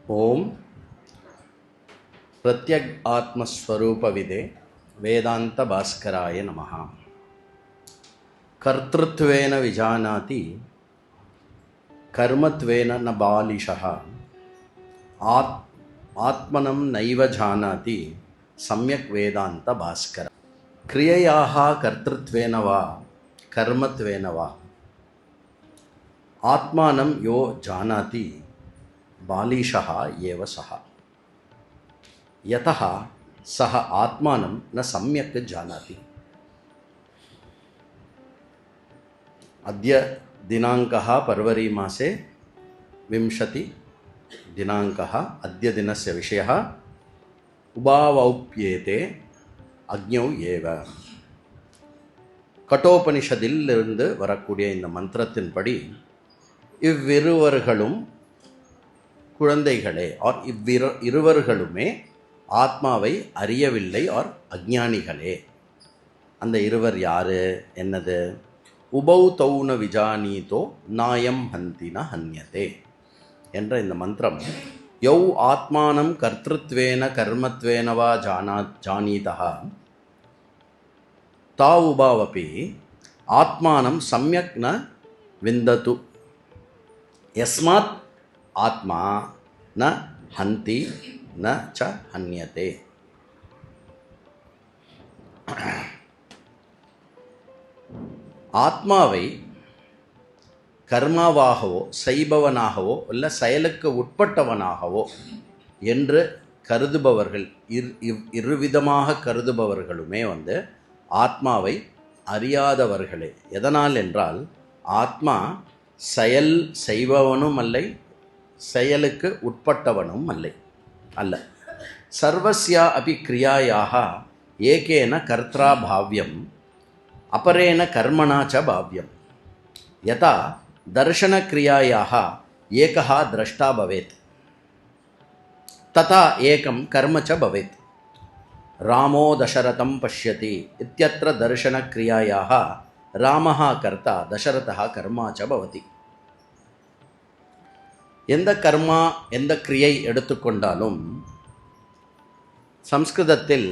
ओम प्रत्यग आत्मस्वरूपविदे वेदांत भास्कराय नमः। कर्तृत्वेन विजानाति कर्मत्वेन न बालिशः आत्मनं नैव जानाति सम्यक् वेदांत भास्कर। क्रिययाः कर्तृत्वेन वा कर्मत्वेन वा आत्मानं यो जानाति बालिशः एव सः, यतः सः आत्मानं न सम्यक् जानाति। अद्य दिनाङ्कः फरवरी मासे 20 दिनाङ्कः। अद्य दिनस्य विषयः उभावौप्येते अग्नौ एव। கட்டோபனிஷதிலிருந்து வரக்கூடிய இந்த மந்திரத்தின்படி இவ்விருவர்களும் குழந்தைகளே ஆர் இருவர்களுமே ஆத்மாவை அறியவில்லை ஆர் அஜ்ஞானிகளே. அந்த இருவர் யாரு, என்னது? உபௌ தௌன விஜானீதோ நாயம் ஹந்தின ஹன்யதே என்ற இந்த மந்திரம் யௌ ஆத்மானம் கர்த்திருத்வேன கர்மத்வேன வா ஜானீதः தா உபாவபி ஆத்மானம் சம்யக் ந விந்தது யஸ்மாத் ஆத்மா ந ஹந்தி ந ச ஹன்யதே. ஆத்மாவை கர்மாவாகவோ செய்பவனாகவோ இல்லை செயலுக்கு உட்பட்டவனாகவோ என்று கருதுபவர்கள் இருவிதமாக கருதுபவர்களுமே ஆத்மாவை அறியாதவர்களே. எதனால் என்றால் ஆத்மா செயல் செய்பவனும் அல்லை, செயலுக்கு உட்பட்டவனும் அல்ல. சர்வஸ்யா அபி கிரியாயாக ஏகேன கர்த்ரா பாவ்யம் अपरेण कर्मणा च भाव्यम। यथा दर्शनक्रियायाः एकः द्रष्टा भवेत् तथा एकं कर्म च भवेत्। रामो दशरथं पश्यति इत्यत्र दर्शनक्रियायाः रामः कर्ता दशरथः कर्मा च भवति। எந்த கர்மா எந்த கிரியை எடுத்துக்கொண்டாலும் சம்ஸ்கிருதத்தில்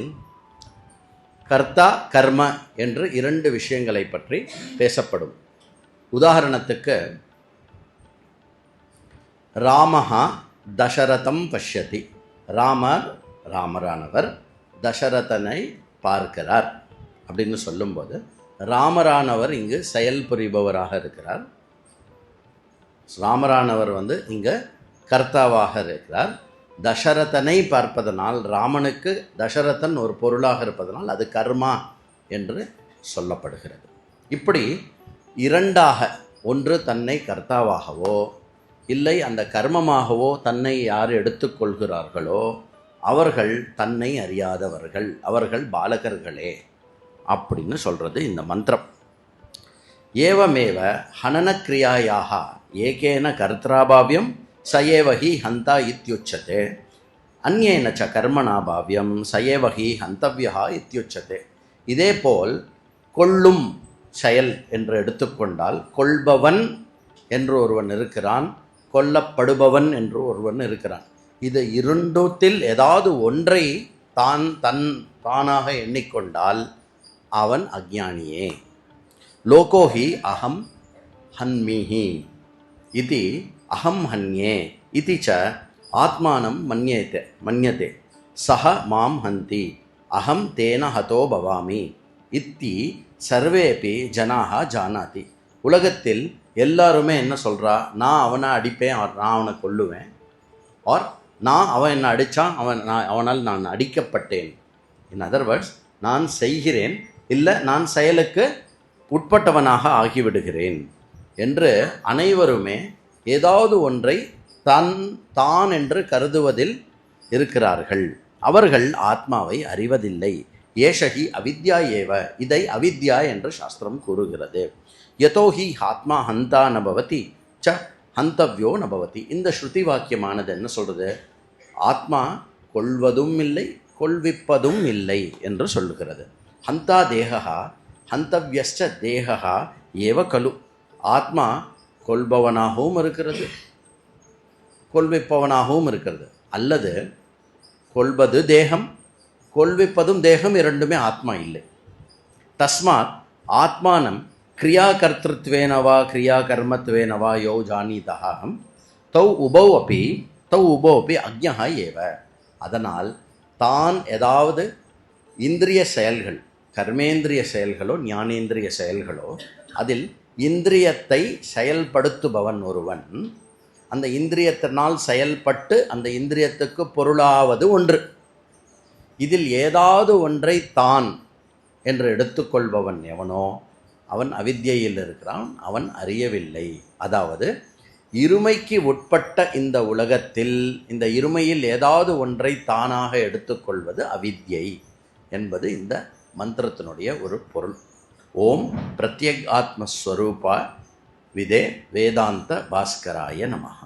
கர்த்தா கர்ம என்று இரண்டு விஷயங்களை பற்றி பேசப்படும். உதாரணத்துக்கு ராமஹா தசரதம் பஷ்யதி, ராமரானவர் தசரதனை பார்க்கிறார் அப்படின்னு சொல்லும்போது ராமரானவர் இங்கு செயல் புரிபவராக இருக்கிறார். ராமரானவர் இங்கு கர்த்தாவாக இருக்கிறார். தசரதனை பார்ப்பதனால் ராமனுக்கு தசரதன் ஒரு பொருளாக இருப்பதனால் அது கர்மா என்று சொல்லப்படுகிறது. இப்படி இரண்டாக, ஒன்று தன்னை கர்த்தாவாகவோ இல்லை அந்த கர்மமாகவோ தன்னை யார் எடுத்துக்கொள்கிறார்களோ அவர்கள் தன்னை அறியாதவர்கள், அவர்கள் பாலகர்களே அப்படின்னு சொல்கிறது இந்த மந்திரம். ஏவமேவ ஹனனக்ரியாயாக ஏகேன கர்த்ராபாவ்யம் சயேவஹி ஹந்தா இத்யுச்சதே அந்யேன ச கர்மணா பாவ்யம் சயேவஹி ஹந்தவ்யா இத்யுச்சதே. இதேபோல் கொள்ளும் செயல் என்று எடுத்துக்கொண்டால் கொள்பவன் என்று ஒருவன் இருக்கிறான், கொல்லப்படுபவன் என்று ஒருவன் இருக்கிறான். இது இரண்டுத்தில் ஏதாவது ஒன்றை தானாக எண்ணிக்கொண்டால் அவன் அஜ்ஞானியே. லோகோஹி அகம் ஹன்மிஹி இதி அகம் ஹன்யே இதி ச ஆத்மானம் மன்யதே சஹ மாம் ஹந்தி அகம் தேன ஹதோ பவாமி இத்தி சர்வேபி ஜனாக ஜானாதி. உலகத்தில் எல்லாருமே என்ன சொல்கிறா, நான் அவனை அடிப்பேன், நான் அவனை கொல்லுவேன், ஆர் அவன் என்னை அடித்தான், அவனால் நான் அடிக்கப்பட்டேன். இன் அதர் வேர்ட்ஸ், நான் செய்கிறேன் இல்லை நான் செயலுக்கு உட்பட்டவனாக ஆகிவிடுகிறேன் என்று அனைவருமே ஏதாவது ஒன்றை தான் என்று கருதுவதில் இருக்கிறார்கள். அவர்கள் ஆத்மாவை அறிவதில்லை. ஏஷகி அவித்யா ஏவ, இதை அவித்யா என்று சாஸ்திரம் கூறுகிறது. யதோஹி ஆத்மா ஹந்தா நபவதி ச ஹந்தவ்யோ நபவதி. இந்த ஸ்ருதி வாக்கியமானது என்ன சொல்கிறது? ஆத்மா கொள்வதும் இல்லை கொள்விப்பதும் இல்லை என்று சொல்லுகிறது. ஹந்தா தேகா ஹந்தவ்யஸ்ச தேகா ஏவ கலு. ஆத்மா கொள்பவனாகவும் இருக்கிறது, கொள்விப்பவனாகவும் இருக்கிறது. அல்லது கொள்வது தேகம், கொள்விப்பதும் தேகம், இரண்டுமே ஆத்மா இல்லை. தஸ்மாத் ஆத்மானம் கிரியாகர்த்திருத்வேனவா கிரியாகர்மத்வேனவா யோ ஜானீதஹம் தௌ உபௌ அப்பி அக்ஞா ஏவ. அதனால் தான் ஏதாவது இந்திரிய செயல்கள், கர்மேந்திரிய செயல்களோ ஞானேந்திரிய செயல்களோ, அதில் இந்திரியத்தை செயல்படுத்துபவன் ஒருவன், அந்த இந்திரியத்தினால் செயல்பட்டு அந்த இந்திரியத்துக்கு பொருளாவது ஒன்று, இதில் ஏதாவது ஒன்றை தான் என்று எடுத்துக்கொள்பவன் எவனோ அவன் அவித்யையில் இருக்கிறான், அவன் அறியவில்லை. அதாவது இருமைக்கு உட்பட்ட இந்த உலகத்தில் இந்த இருமையில் ஏதாவது ஒன்றை தானாக எடுத்துக்கொள்வது அவித்யை என்பது இந்த மந்திரத்தினுடைய ஒரு பொருள். ஓம் பிரத்யக் ஆத்மஸ்வரூபா விதே வேதாந்த பாஸ்கராய நமஹ.